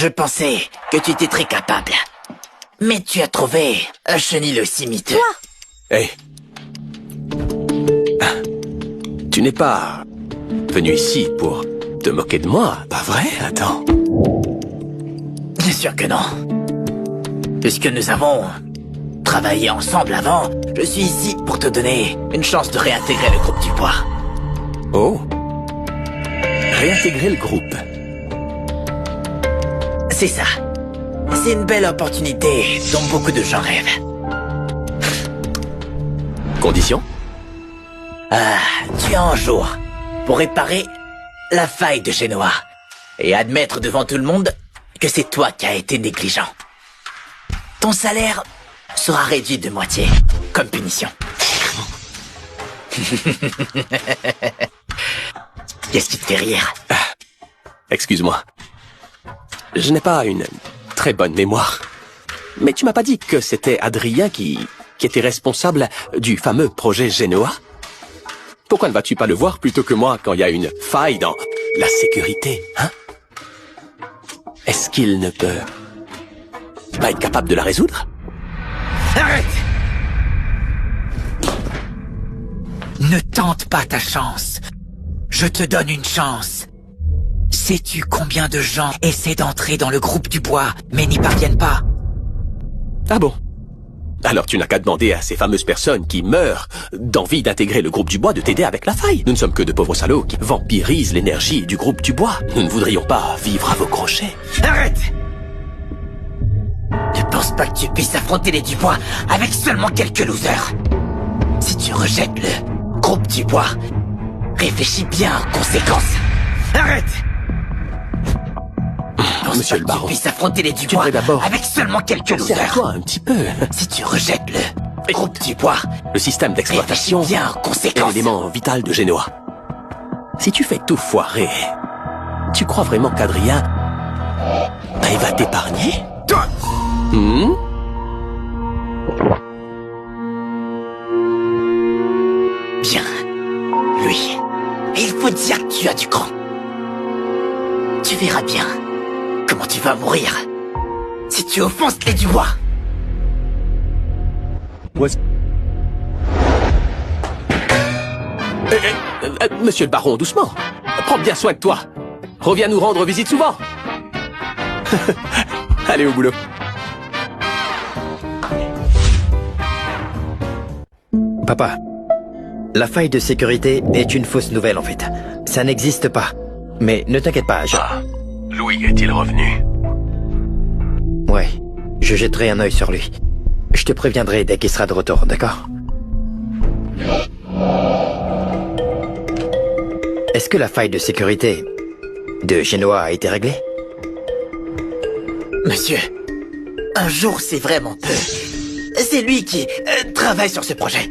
Je pensais que tu étais très capable. Mais tu as trouvé un chenil aussi miteux. Toi Hé. Tu n'es pas venu ici pour te moquer de moi, pas vrai? Attends. Bien sûr que non. Puisque nous avons travaillé ensemble avant, je suis ici pour te donner une chance de réintégrer le groupe du bois. Oh. Réintégrer le groupe. C'est ça. C'est une belle opportunité dont beaucoup de gens rêvent. Condition? Tu as un jour pour réparer la faille de Genoa et admettre devant tout le monde que c'est toi qui as été négligent. Ton salaire sera réduit de moitié, comme punition. Qu'est-ce qui te fait rire? Excuse-moi. Je n'ai pas une très bonne mémoire. Mais tu m'as pas dit que c'était Adrien qui était responsable du fameux projet Genoa? Pourquoi ne vas-tu pas le voir plutôt que moi quand il y a une faille dans la sécurité, hein? Est-ce qu'il ne peut pas être capable de la résoudre? Arrête! Ne tente pas ta chance. Je te donne une chance. Sais-tu combien de gens essaient d'entrer dans le groupe du bois, mais n'y parviennent pas? Ah bon? Alors tu n'as qu'à demander à ces fameuses personnes qui meurent d'envie d'intégrer le groupe du bois de t'aider avec la faille. Nous ne sommes que de pauvres salauds qui vampirisent l'énergie du groupe du bois. Nous ne voudrions pas vivre à vos crochets. Arrête! Ne pense pas que tu puisses affronter les Dubois avec seulement quelques losers. Si tu rejettes le groupe du bois, réfléchis bien aux conséquences. Arrête! Monsieur le baron, tu puisses affronter les Dubois avec seulement quelques losers. Toi un petit peu. Si tu rejettes le groupe du bois, le système d'exploitation est l'élément vital de Genoa. Si tu fais tout foirer, tu crois vraiment qu'Adrien il va t'épargner? Toi! Bien. Lui. Et il faut dire que tu as du cran. Tu verras bien comment tu vas mourir si tu offenses les Dubois. Monsieur le baron, doucement. Prends bien soin de toi. Reviens nous rendre visite souvent. Allez au boulot. Papa, la faille de sécurité est une fausse nouvelle en fait. Ça n'existe pas. Mais ne t'inquiète pas, Louis est-il revenu? Ouais, je jetterai un œil sur lui. Je te préviendrai dès qu'il sera de retour, d'accord? Est-ce que la faille de sécurité de Genoa a été réglée? Monsieur, un jour c'est vraiment peu. C'est lui qui travaille sur ce projet.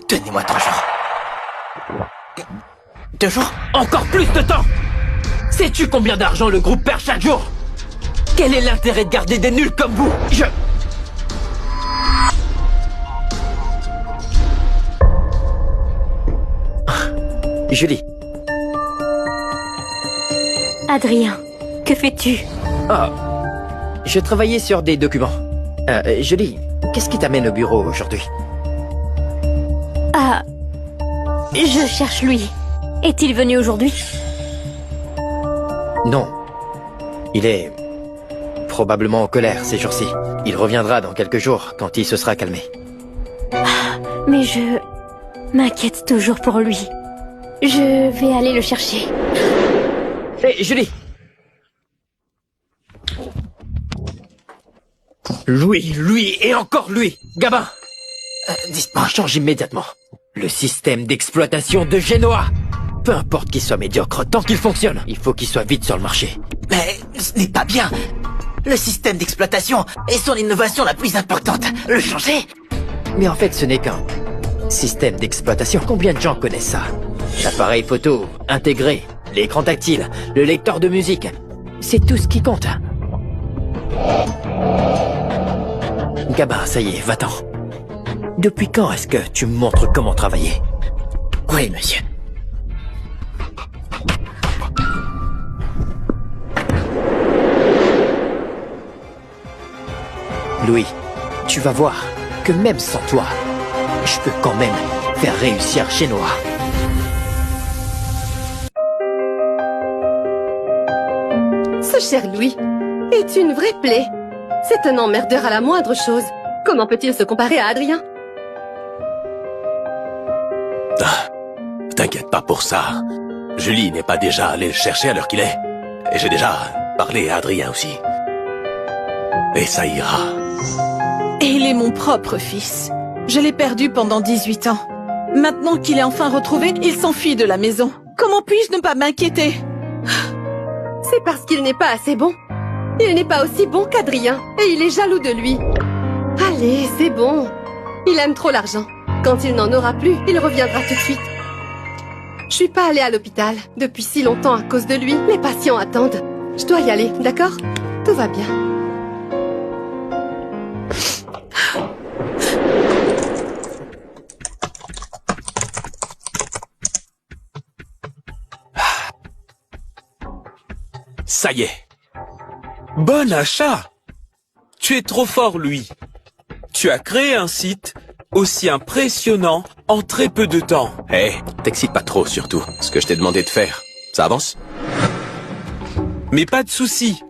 Donnez-moi 3 jours. 2 jours? Encore plus de temps! Sais-tu combien d'argent le groupe perd chaque jour? Quel est l'intérêt de garder des nuls comme vous? Julie. Adrien, que fais-tu? Je travaillais sur des documents. Julie, qu'est-ce qui t'amène au bureau aujourd'hui? Je cherche lui. Est-il venu aujourd'hui? Non. Il est probablement en colère ces jours-ci. Il reviendra dans quelques jours, quand il se sera calmé. Mais je m'inquiète toujours pour lui. Je vais aller le chercher. Hé, Julie! Lui et encore lui! Gabin! Change immédiatement. Le système d'exploitation de Genoa! Peu importe qu'il soit médiocre, tant qu'il fonctionne, il faut qu'il soit vite sur le marché. Mais ce n'est pas bien. Le système d'exploitation est son innovation la plus importante. Le changer? Mais en fait, ce n'est qu'un système d'exploitation. Combien de gens connaissent ça? L'appareil photo intégré, l'écran tactile, le lecteur de musique. C'est tout ce qui compte. Gabin, ça y est, va-t'en. Depuis quand est-ce que tu me montres comment travailler? Oui, monsieur. Louis, tu vas voir que même sans toi, je peux quand même faire réussir Shenhua. Ce cher Louis est une vraie plaie. C'est un emmerdeur à la moindre chose. Comment peut-il se comparer à Adrien? T'inquiète pas pour ça. Julie n'est pas déjà allée le chercher à l'heure qu'il est. Et j'ai déjà parlé à Adrien aussi. Et ça ira. Et il est mon propre fils. Je l'ai perdu pendant 18 ans. Maintenant qu'il est enfin retrouvé, il s'enfuit de la maison. Comment puis-je ne pas m'inquiéter? C'est parce qu'il n'est pas assez bon. Il n'est pas aussi bon qu'Adrien, et il est jaloux de lui. Allez, c'est bon. Il aime trop l'argent. Quand il n'en aura plus, il reviendra tout de suite. Je suis pas allée à l'hôpital depuis si longtemps à cause de lui. Les patients attendent. Je dois y aller, d'accord? Tout va bien. Ça y est. Bon achat! Tu es trop fort, Louis. Tu as créé un site aussi impressionnant en très peu de temps. Hé, t'excites pas trop surtout, ce que je t'ai demandé de faire. Ça avance? Mais pas de souci.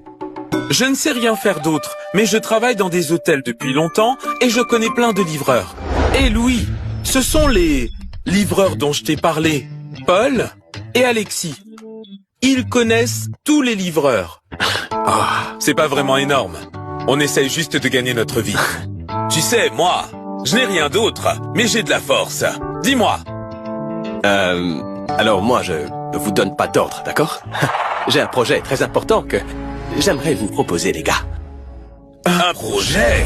Je ne sais rien faire d'autre, mais je travaille dans des hôtels depuis longtemps et je connais plein de livreurs. Et Louis, ce sont les livreurs dont je t'ai parlé, Paul et Alexis. Ils connaissent tous les livreurs. C'est pas vraiment énorme. On essaye juste de gagner notre vie. Tu sais, moi, je n'ai rien d'autre, mais j'ai de la force. Dis-moi. Alors moi, je vous donne pas d'ordre, d'accord? J'ai un projet très important que j'aimerais vous proposer, les gars. Un projet?